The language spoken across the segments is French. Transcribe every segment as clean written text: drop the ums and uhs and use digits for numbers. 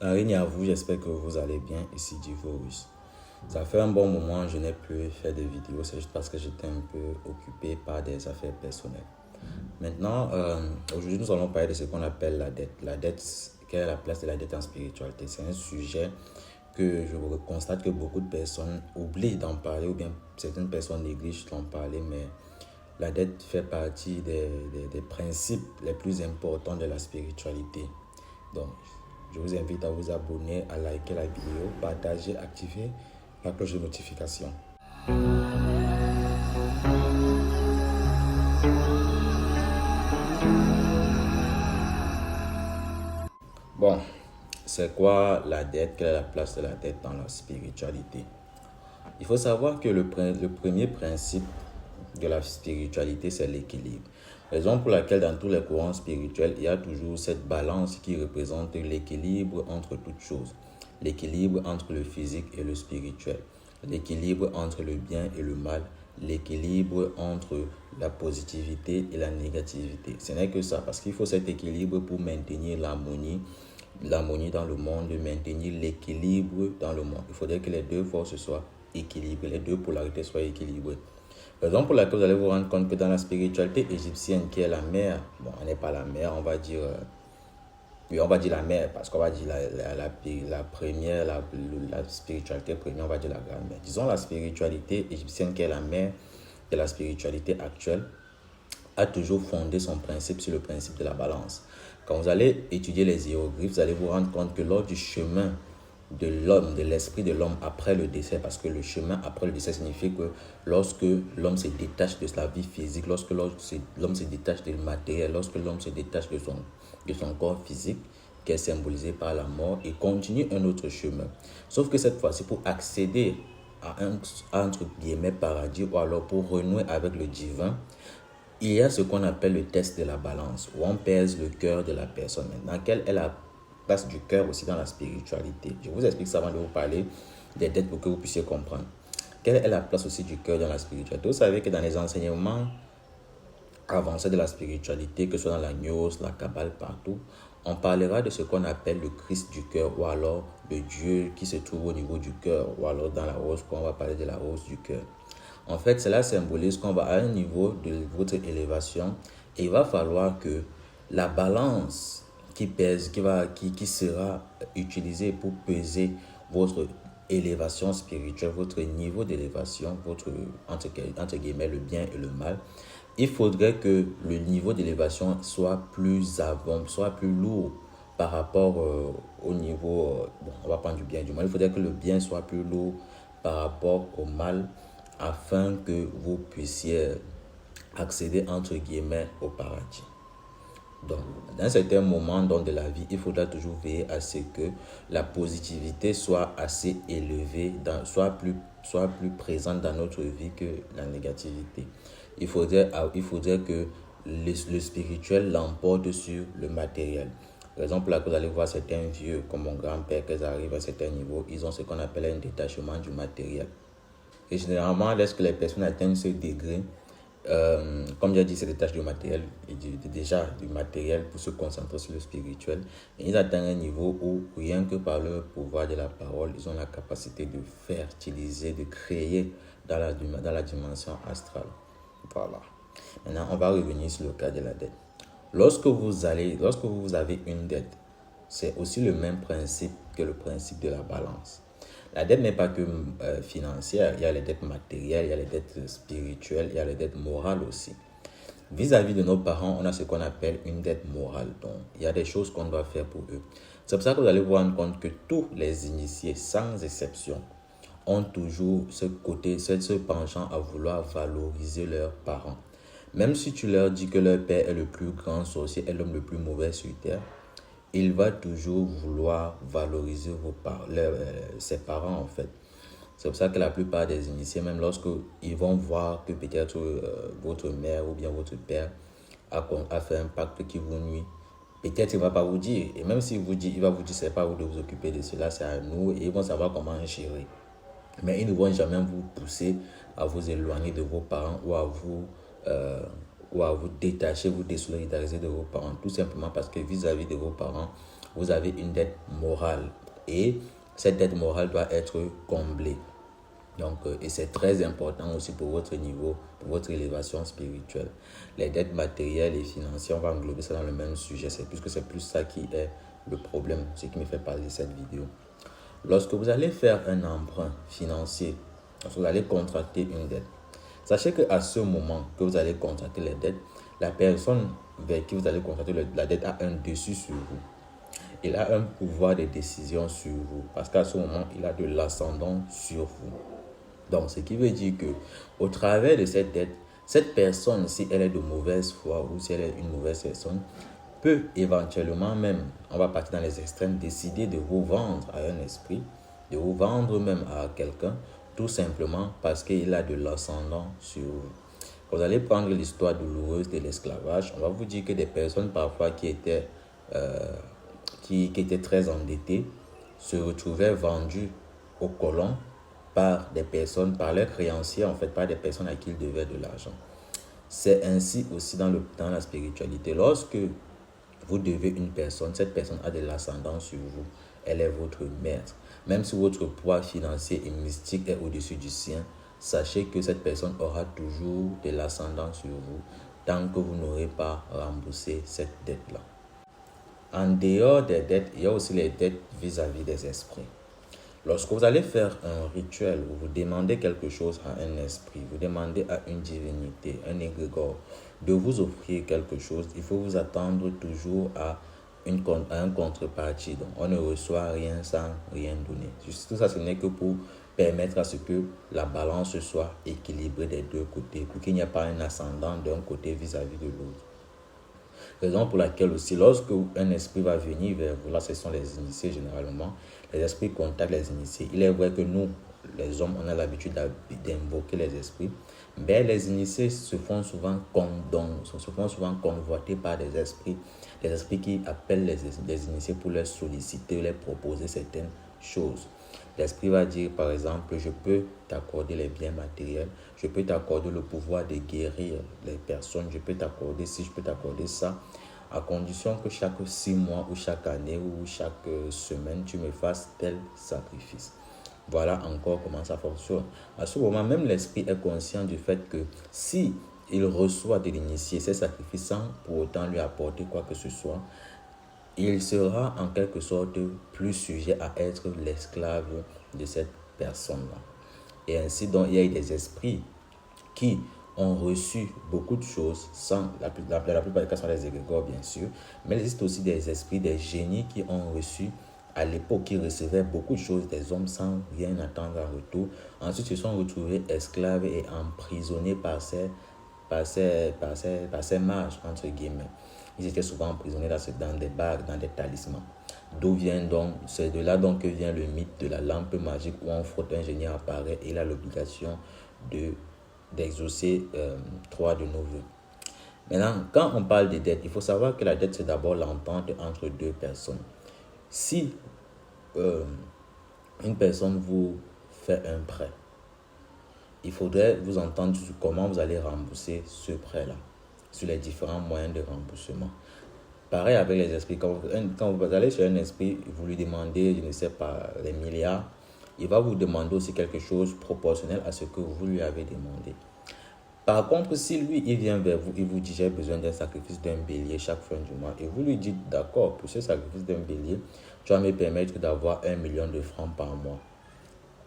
Henri à vous, j'espère que vous allez bien. Ici Divorus. Ça fait un bon moment, je n'ai plus fait de vidéos, c'est juste parce que j'étais un peu occupé par des affaires personnelles. Maintenant, aujourd'hui, nous allons parler de ce qu'on appelle la dette. La dette, quelle est la place de la dette en spiritualité? C'est un sujet que je constate que beaucoup de personnes oublient d'en parler ou bien certaines personnes négligent d'en parler, mais la dette fait partie des principes les plus importants de la spiritualité. Donc, je vous invite à vous abonner, à liker la vidéo, partager, activer la cloche de notification. Bon, c'est quoi la dette? Quelle est la place de la dette dans la spiritualité? Il faut savoir que le premier principe de la spiritualité, c'est l'équilibre. Raison pour laquelle dans tous les courants spirituels, il y a toujours cette balance qui représente l'équilibre entre toutes choses. L'équilibre entre le physique et le spirituel. L'équilibre entre le bien et le mal. L'équilibre entre la positivité et la négativité. Ce n'est que ça, parce qu'il faut cet équilibre pour maintenir l'harmonie dans le monde, maintenir l'équilibre dans le monde. Il faudrait que les deux forces soient équilibrées, les deux polarités soient équilibrées. Raison pour laquelle vous allez vous rendre compte que dans la spiritualité égyptienne, qui est la mère, bon, on n'est pas la mère, on va dire, oui, on va dire la mère, parce qu'on va dire la première, la spiritualité première, on va dire la grand-mère. Disons la spiritualité égyptienne, qui est la mère de la spiritualité actuelle, a toujours fondé son principe sur le principe de la balance. Quand vous allez étudier les hiéroglyphes, vous allez vous rendre compte que lors du chemin de l'homme, de l'esprit de l'homme après le décès, parce que le chemin après le décès signifie que lorsque l'homme se détache de sa vie physique, lorsque l'homme se détache du matériel, lorsque l'homme se détache de son corps physique, qui est symbolisé par la mort, il continue un autre chemin. Sauf que cette fois-ci, pour accéder à un entre guillemets paradis, ou alors pour renouer avec le divin, il y a ce qu'on appelle le test de la balance, où on pèse le cœur de la personne. Maintenant, quelle est la place du cœur aussi dans la spiritualité? Je vous explique ça avant de vous parler des dettes pour que vous puissiez comprendre. Quelle est la place aussi du cœur dans la spiritualité? Vous savez que dans les enseignements avancés de la spiritualité, que ce soit dans la gnose, la kabbale, partout, on parlera de ce qu'on appelle le Christ du cœur, ou alors le Dieu qui se trouve au niveau du cœur, ou alors dans la rose, quand on va parler de la rose du cœur. En fait, cela symbolise qu'on va à un niveau de votre élévation et il va falloir que la balance qui pèse, qui sera utilisée pour peser votre élévation spirituelle, votre niveau d'élévation, votre, entre guillemets, le bien et le mal, il faudrait que le niveau d'élévation soit plus avant, soit plus lourd par rapport au niveau, bon, on va prendre du bien et du mal, il faudrait que le bien soit plus lourd par rapport au mal, afin que vous puissiez accéder entre guillemets au paradis. Donc, dans certains moments de la vie, il faudra toujours veiller à ce que la positivité soit assez élevée, soit plus présente dans notre vie que la négativité. Il faudrait que le spirituel l'emporte sur le matériel. Par exemple, là, vous allez voir certains vieux, comme mon grand-père, qu'ils arrivent à certains niveaux, ils ont ce qu'on appelle un détachement du matériel. Et généralement, lorsque les personnes atteignent ce degré, comme j'ai dit, c'est des tâches du matériel, déjà du matériel pour se concentrer sur le spirituel. Et ils atteignent un niveau où, rien que par le pouvoir de la parole, ils ont la capacité de fertiliser, de créer dans la dimension astrale. Voilà. Maintenant, on va revenir sur le cas de la dette. Lorsque vous avez une dette, c'est aussi le même principe que le principe de la balance. La dette n'est pas que financière, il y a les dettes matérielles, il y a les dettes spirituelles, il y a les dettes morales aussi. Vis-à-vis de nos parents, on a ce qu'on appelle une dette morale. Donc, il y a des choses qu'on doit faire pour eux. C'est pour ça que vous allez vous rendre compte que tous les initiés, sans exception, ont toujours ce penchant à vouloir valoriser leurs parents. Même si tu leur dis que leur père est le plus grand sorcier, est l'homme le plus mauvais sur terre, il va toujours vouloir valoriser ses parents en fait. C'est pour ça que la plupart des initiés, même lorsqu'ils vont voir que peut-être votre mère ou bien votre père a fait un pacte qui vous nuit, peut-être il ne va pas vous dire. Et même s'il vous dit, il va vous dire, c'est pas à vous de vous occuper de cela, c'est à nous. Et ils vont savoir comment gérer. Mais ils ne vont jamais vous pousser à vous éloigner de vos parents ou à vous détacher, vous désolidariser de vos parents. Tout simplement parce que vis-à-vis de vos parents, vous avez une dette morale et cette dette morale doit être comblée. Donc, et c'est très important aussi pour votre niveau, pour votre élévation spirituelle. Les dettes matérielles et financières, on va englober ça dans le même sujet. C'est puisque c'est plus ça qui est le problème, ce qui me fait parler de cette vidéo. Lorsque vous allez faire un emprunt financier, lorsque vous allez contracter une dette, sachez qu'à ce moment que vous allez contracter les dettes, la personne vers qui vous allez contracter la dette a un dessus sur vous. Il a un pouvoir de décision sur vous parce qu'à ce moment, il a de l'ascendant sur vous. Donc, ce qui veut dire que au travers de cette dette, cette personne, si elle est de mauvaise foi ou si elle est une mauvaise personne, peut éventuellement même, on va partir dans les extrêmes, décider de vous vendre à un esprit, de vous vendre même à quelqu'un, tout simplement parce qu'il a de l'ascendant sur vous. Quand vous allez prendre l'histoire douloureuse de l'esclavage, on va vous dire que des personnes parfois qui étaient très endettées se retrouvaient vendues aux colons par des personnes, par leurs créanciers, en fait, par des personnes à qui ils devaient de l'argent. C'est ainsi aussi dans la spiritualité. Lorsque vous devez une personne, cette personne a de l'ascendant sur vous, elle est votre maître. Même si votre poids financier et mystique est au-dessus du sien, sachez que cette personne aura toujours de l'ascendant sur vous tant que vous n'aurez pas remboursé cette dette-là. En dehors des dettes, il y a aussi les dettes vis-à-vis des esprits. Lorsque vous allez faire un rituel où vous demandez quelque chose à un esprit, vous demandez à une divinité, un égrégore, de vous offrir quelque chose, il faut vous attendre toujours à un contrepartie. Donc, on ne reçoit rien sans rien donner. Tout ça, ce n'est que pour permettre à ce que la balance soit équilibrée des deux côtés, pour qu'il n'y ait pas un ascendant d'un côté vis-à-vis de l'autre. Raison pour laquelle aussi, lorsque un esprit va venir vers vous, là ce sont les initiés généralement, les esprits contactent les initiés. Il est vrai que nous, les hommes, on a l'habitude d'invoquer les esprits, mais les initiés se font souvent convoiter par des esprits qui appellent les initiés pour leur solliciter, leur proposer certaines choses. L'esprit va dire, par exemple, je peux t'accorder les biens matériels, je peux t'accorder le pouvoir de guérir les personnes, je peux t'accorder ci, je peux t'accorder ça, à condition que chaque 6 mois ou chaque année ou chaque semaine, tu me fasses tel sacrifice. Voilà encore comment ça fonctionne. À ce moment, même l'esprit est conscient du fait que si il reçoit de l'initié ces sacrifices sans pour autant lui apporter quoi que ce soit, il sera en quelque sorte plus sujet à être l'esclave de cette personne-là. Et ainsi, donc, il y a eu des esprits qui ont reçu beaucoup de choses, la plupart des cas sont des égrégores bien sûr, mais il existe aussi des esprits, des génies qui ont reçu à l'époque, qui recevaient beaucoup de choses des hommes sans rien attendre en retour. Ensuite, ils se sont retrouvés esclaves et emprisonnés par ces mages, entre guillemets. Ils étaient souvent emprisonnés dans des bagues, dans des talismans. C'est de là donc que vient le mythe de la lampe magique où on frotte, un génie apparaît et il a l'obligation d'exaucer 3 de nos vœux. Maintenant, quand on parle de dette, il faut savoir que la dette, c'est d'abord l'entente entre 2 personnes. Si une personne vous fait un prêt, il faudrait vous entendre sur comment vous allez rembourser ce prêt-là, sur les différents moyens de remboursement. Pareil avec les esprits. Quand vous allez chez un esprit, vous lui demandez, je ne sais pas, les milliards, il va vous demander aussi quelque chose proportionnel à ce que vous lui avez demandé. Par contre, si lui, il vient vers vous, il vous dit, j'ai besoin d'un sacrifice d'un bélier chaque fin du mois, et vous lui dites, d'accord, pour ce sacrifice d'un bélier, tu vas me permettre d'avoir 1 million de francs par mois.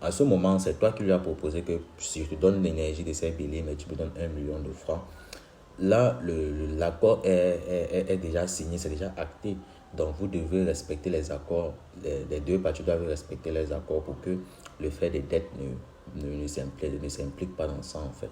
À ce moment, c'est toi qui lui as proposé que si je te donne l'énergie de ces béliers, mais tu me donnes 1 million de francs. Là, l'accord est déjà signé, c'est déjà acté. Donc, vous devez respecter les accords. Les 2 parties doivent respecter les accords pour que le fait des dettes ne s'implique pas dans ça, en fait.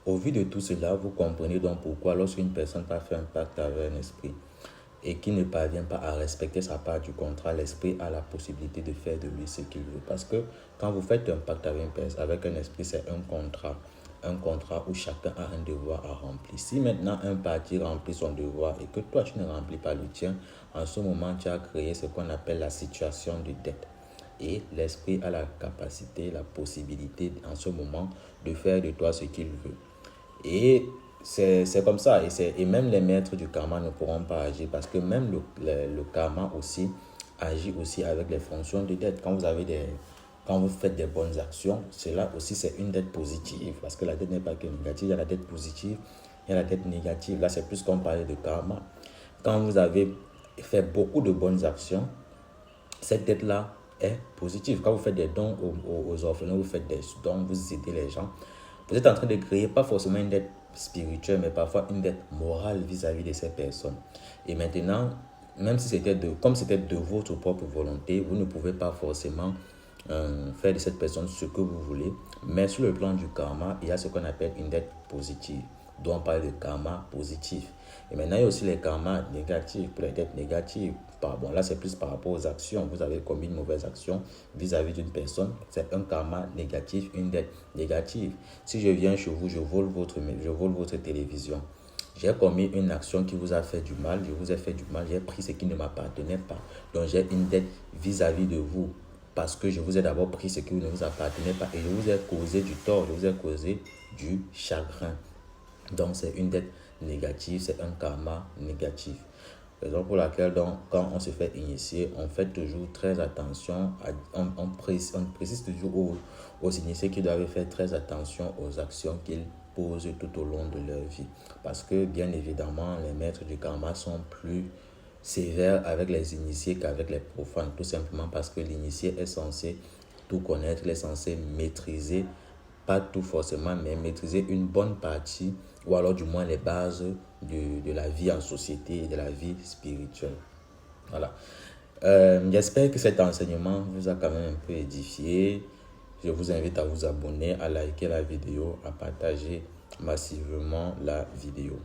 Au vu de tout cela, vous comprenez donc pourquoi lorsqu'une personne a fait un pacte avec un esprit et qui ne parvient pas à respecter sa part du contrat, l'esprit a la possibilité de faire de lui ce qu'il veut. Parce que quand vous faites un pacte avec un esprit, c'est un contrat où chacun a un devoir à remplir. Si maintenant un parti remplit son devoir et que toi tu ne remplis pas le tien, en ce moment tu as créé ce qu'on appelle la situation de dette. Et l'esprit a la capacité, la possibilité en ce moment de faire de toi ce qu'il veut. Et c'est comme ça. Et même les maîtres du karma ne pourront pas agir parce que même le karma aussi agit aussi avec les fonctions de dette. Quand vous faites des bonnes actions, cela aussi c'est une dette positive parce que la dette n'est pas que négative, il y a la dette positive, il y a la dette négative. Là, c'est plus comme parler de karma. Quand vous avez fait beaucoup de bonnes actions, cette dette-là est positive. Quand vous faites des dons aux orphelins, vous faites des dons, vous aidez les gens, vous êtes en train de créer pas forcément une dette spirituelle, mais parfois une dette morale vis-à-vis de ces personnes. Et maintenant, même si comme c'était de votre propre volonté, vous ne pouvez pas forcément faire de cette personne ce que vous voulez. Mais sur le plan du karma, il y a ce qu'on appelle une dette positive. Donc on parle de karma positif. Et maintenant, il y a aussi les karmas négatifs. Pour les dettes négatives, bon, là c'est plus par rapport aux actions. Vous avez commis une mauvaise action vis-à-vis d'une personne. C'est un karma négatif, une dette négative. Si je viens chez vous, je vole votre télévision. J'ai commis une action qui vous a fait du mal, je vous ai fait du mal, j'ai pris ce qui ne m'appartenait pas. Donc j'ai une dette vis-à-vis de vous parce que je vous ai d'abord pris ce qui ne vous appartenait pas et je vous ai causé du tort, je vous ai causé du chagrin. Donc c'est une dette négative, c'est un karma négatif. Raison pour laquelle donc, quand on se fait initier, on fait toujours très attention, on précise toujours aux initiés qu'ils doivent faire très attention aux actions qu'ils posent tout au long de leur vie. Parce que bien évidemment, les maîtres du karma sont plus sévères avec les initiés qu'avec les profanes, tout simplement parce que l'initié est censé tout connaître, il est censé maîtriser, pas tout forcément, mais maîtriser une bonne partie ou alors du moins les bases de la vie en société et de la vie spirituelle. Voilà. J'espère que cet enseignement vous a quand même un peu édifié. Je vous invite à vous abonner, à liker la vidéo, à partager massivement la vidéo.